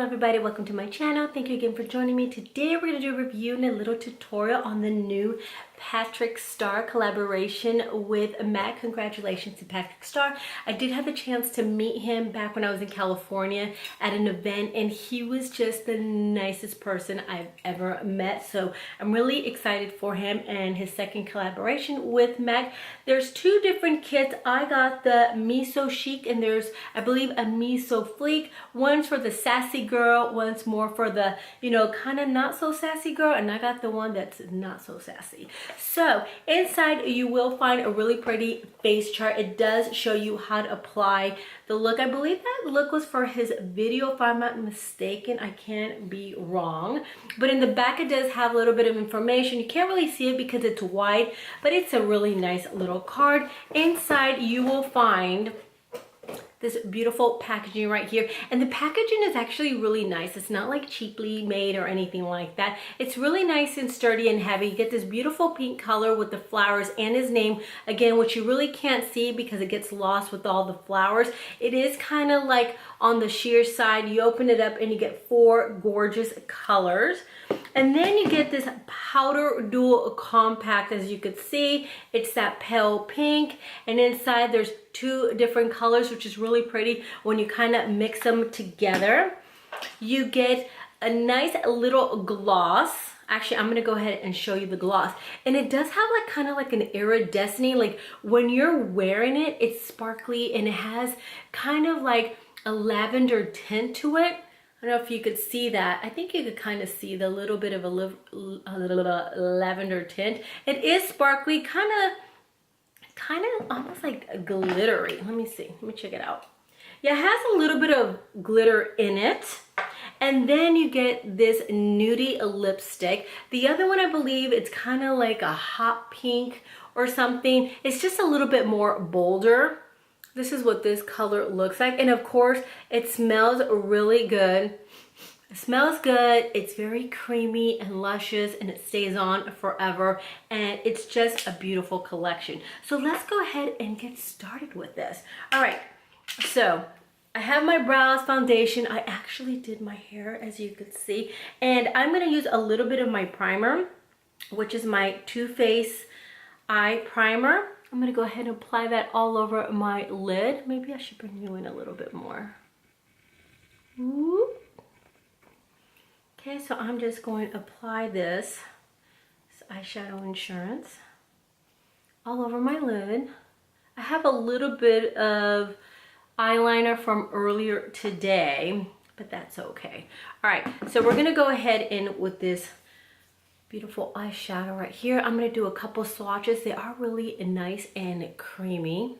everybody, welcome to my channel. Thank you again for joining me. Today we're going to do a review and a little tutorial on the new Patrick Star collaboration with MAC. Congratulations to Patrick Star. I did have the chance to meet him back when I was in California at an event, and he was just the nicest person I've ever met. So I'm really excited for him and his second collaboration with MAC. There's two different kits. I got the Miso Chic and there's, I believe, a Miso Fleek. One's for the sassy girl, one's more for the, kind of not so sassy girl, and I got the one that's not so sassy. So inside you will find a really pretty face chart. It does show you how to apply the look. I believe that look was for his video, if I'm not mistaken. I can't be wrong. But in the back it does have a little bit of information. You can't really see it because it's wide, but it's a really nice little card. Inside you will find this beautiful packaging right here, and the packaging is actually really nice. It's not like cheaply made or anything like that. It's really nice and sturdy and heavy. You get this beautiful pink color with the flowers and his name again, which you really can't see because it gets lost with all the flowers. It is kind of like on the sheer side. You open it up and you get four gorgeous colors. And then you get this powder dual compact. As you could see, it's that pale pink, and inside there's two different colors, which is really pretty when you kind of mix them together. You get a nice little gloss. Actually, I'm gonna go ahead and show you the gloss, and it does have like kind of like an iridescent, like when you're wearing it, it's sparkly and it has kind of like a lavender tint to it. I don't know if you could see that. I think you could kind of see the little bit of a little lavender tint. It is sparkly, kind of almost like glittery. Let me see. Let me check it out. Yeah, it has a little bit of glitter in it. And then you get this nudie lipstick. The other one, I believe, it's kind of like a hot pink or something. It's just a little bit more bolder. This is what this color looks like. And of course, it smells really good. It smells good. It's very creamy and luscious, and it stays on forever. And it's just a beautiful collection. So let's go ahead and get started with this. All right, so I have my brows foundation. I actually did my hair, as you could see. And I'm gonna use a little bit of my primer, which is my Too Faced Eye Primer. I'm gonna go ahead and apply that all over my lid. Maybe I should bring you in a little bit more. Whoop. Okay, so I'm just going to apply this eyeshadow insurance all over my lid. I have a little bit of eyeliner from earlier today, but that's okay. All right, so we're gonna go ahead in with this beautiful eyeshadow right here. I'm going to do a couple swatches. They are really nice and creamy.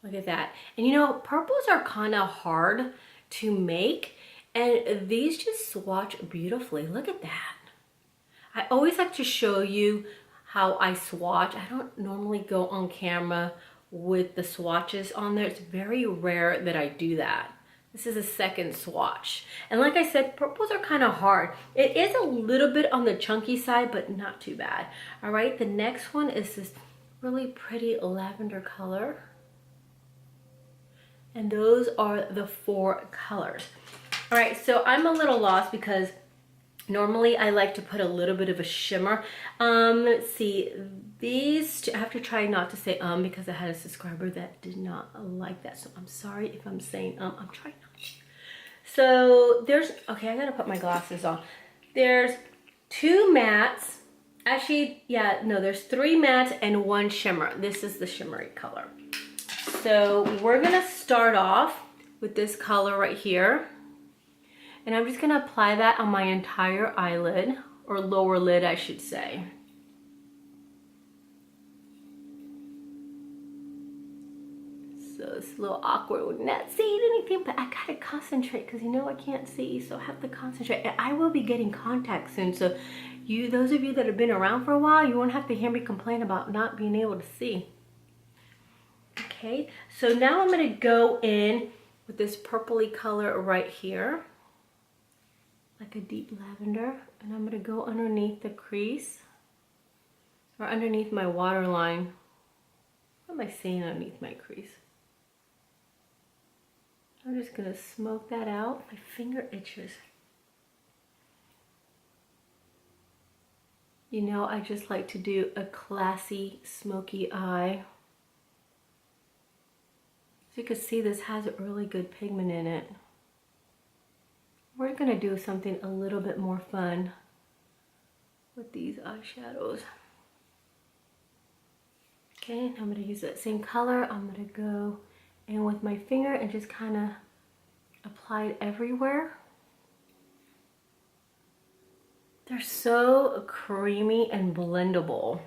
Look at that. And purples are kind of hard to make, and these just swatch beautifully. Look at that. I always like to show you how I swatch. I don't normally go on camera with the swatches on there. It's very rare that I do that. This is a second swatch. And like I said, purples are kind of hard. It is a little bit on the chunky side, but not too bad. All right, the next one is this really pretty lavender color. And those are the four colors. All right, so I'm a little lost because normally I like to put a little bit of a shimmer. Let's see, these two, I have to try not to say because I had a subscriber that did not like that. So I'm sorry if I'm saying I'm trying not to. So there's, okay, I gotta put my glasses on. There's two mattes. Actually, yeah, no, there's three mattes and one shimmer. This is the shimmery color. So we're gonna start off with this color right here. And I'm just gonna apply that on my entire eyelid, or lower lid, I should say. So it's a little awkward with not seeing anything, but I gotta concentrate because I can't see, so I have to concentrate. And I will be getting contacts soon, so those of you that have been around for a while, you won't have to hear me complain about not being able to see. Okay, so now I'm gonna go in with this purpley color right here, like a deep lavender, and I'm gonna go underneath the crease, or underneath my waterline. What am I saying underneath my crease? I'm just gonna smoke that out. My finger itches. You know, I just like to do a classy, smoky eye. As you can see, this has a really good pigment in it. We're gonna do something a little bit more fun with these eyeshadows. Okay, I'm gonna use that same color. I'm gonna go in with my finger and just kind of apply it everywhere. They're so creamy and blendable.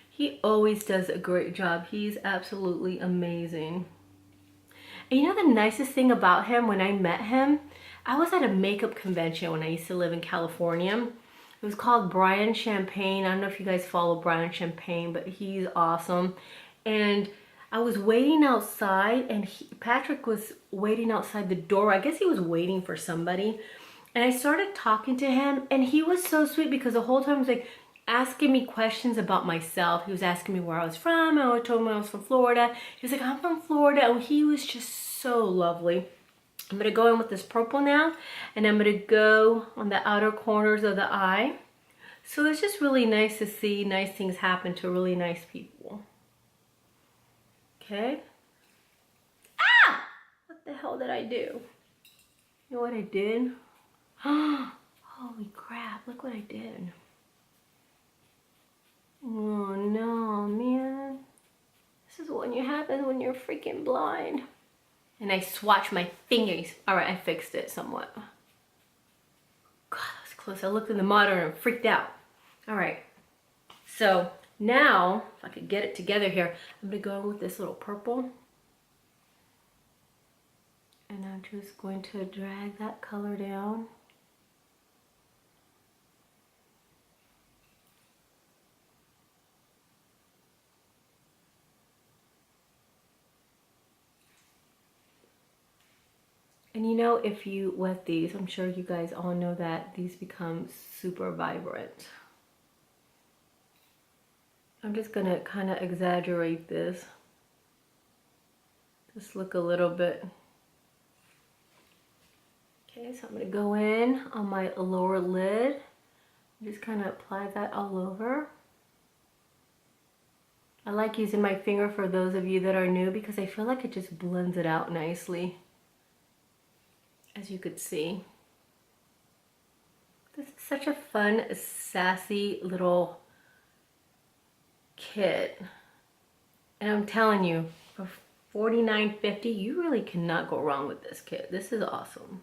He always does a great job. He's absolutely amazing. And you know the nicest thing about him, when I met him, I was at a makeup convention when I used to live in California. It was called Brian Champagne. I don't know if you guys follow Brian Champagne, but he's awesome. And I was waiting outside, and Patrick was waiting outside the door. I guess he was waiting for somebody. And I started talking to him, and he was so sweet because the whole time he was like asking me questions about myself. He was asking me where I was from. I told him I was from Florida. He was like, I'm from Florida. And he was just so lovely. I'm gonna go in with this purple now, and I'm gonna go on the outer corners of the eye. So it's just really nice to see nice things happen to really nice people. Okay. Ah! What the hell did I do? You know what I did? Holy crap, look what I did. Oh no, man. This is what happens when you're freaking blind. And I swatched my fingers. All right, I fixed it somewhat. God, that was close. I looked in the monitor and freaked out. All right, so now, if I could get it together here, I'm gonna go in with this little purple. And I'm just going to drag that color down. And you know, if you wet these, I'm sure you guys all know that these become super vibrant. I'm just gonna kind of exaggerate this. Just look a little bit. Okay, so I'm gonna go in on my lower lid. Just kind of apply that all over. I like using my finger for those of you that are new because I feel like it just blends it out nicely. As you could see. This is such a fun, sassy little kit. And I'm telling you, for $49.50, you really cannot go wrong with this kit. This is awesome.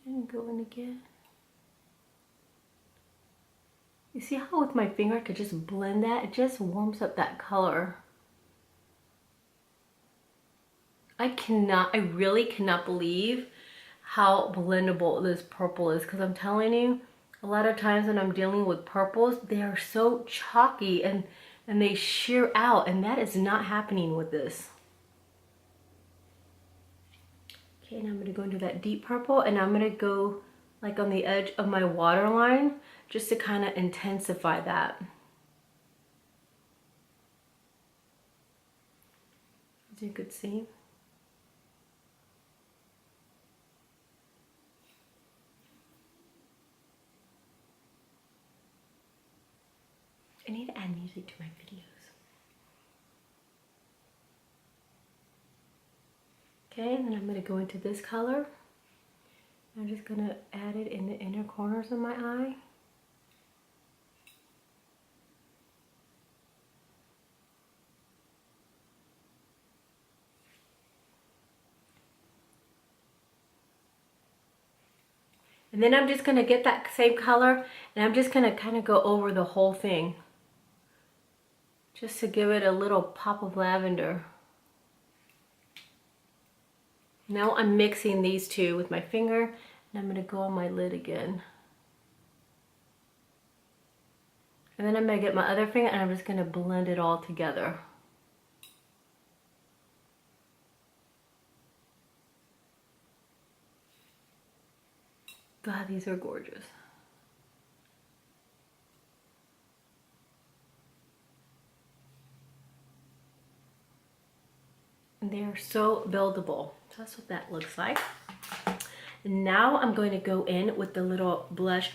And go in again. You see how with my finger I could just blend that? It just warms up that color. I really cannot believe how blendable this purple is, because I'm telling you, a lot of times when I'm dealing with purples, they are so chalky and they shear out, and that is not happening with this. Okay, now I'm gonna go into that deep purple, and I'm gonna go like on the edge of my waterline, just to kind of intensify that. As you could see. I need to add music to my videos. Okay, and then I'm going to go into this color. I'm just going to add it in the inner corners of my eye. And then I'm just going to get that same color, and I'm just going to kind of go over the whole thing, just to give it a little pop of lavender. Now I'm mixing these two with my finger, and I'm going to go on my lid again. And then I'm going to get my other finger, and I'm just going to blend it all together. God, these are gorgeous. And they are so buildable. So that's what that looks like. Now I'm going to go in with the little blush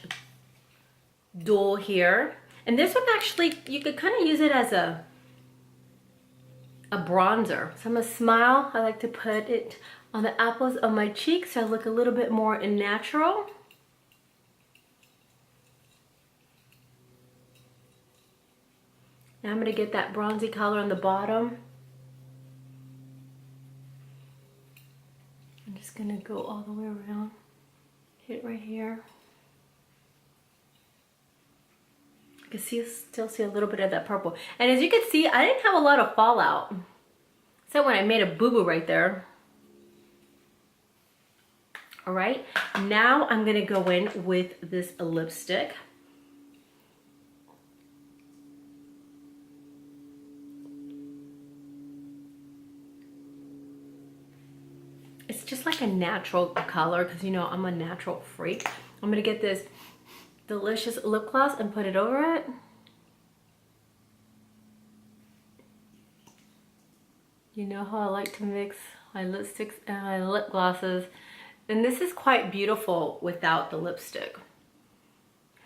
dual here. And this one actually, you could kind of use it as a bronzer. So I'm gonna smile. I like to put it on the apples of my cheeks so I look a little bit more natural. Now I'm gonna get that bronzy color on the bottom. I'm just gonna go all the way around. Hit right here. You can still see a little bit of that purple. And as you can see, I didn't have a lot of fallout. So when I made a boo-boo right there. All right, now I'm gonna go in with this lipstick. It's just like a natural color because you know I'm a natural freak. I'm gonna get this delicious lip gloss and put it over it. You know how I like to mix my lipsticks and my lip glosses. And this is quite beautiful without the lipstick.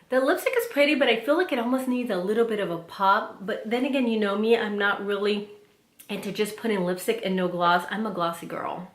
The lipstick is pretty, but I feel like it almost needs a little bit of a pop. But then again, you know me, I'm not really into just putting lipstick and no gloss. I'm a glossy girl.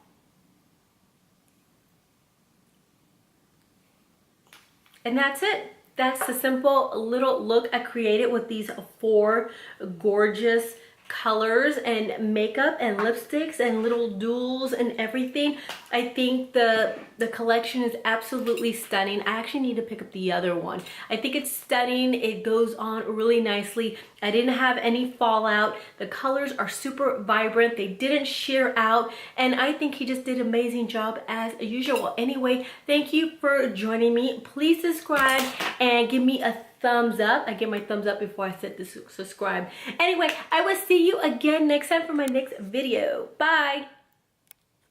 And that's it. That's the simple little look I created with these 4 gorgeous colors and makeup and lipsticks and little duals and everything. I think the collection is absolutely stunning. I actually need to pick up the other one. I think it's stunning. It goes on really nicely. I didn't have any fallout. The colors are super vibrant. They didn't sheer out, and I think he just did an amazing job as usual. Anyway, thank you for joining me. Please subscribe and give me a thumbs up. I give my thumbs up before I set the subscribe. Anyway, I will see you again next time for my next video. Bye.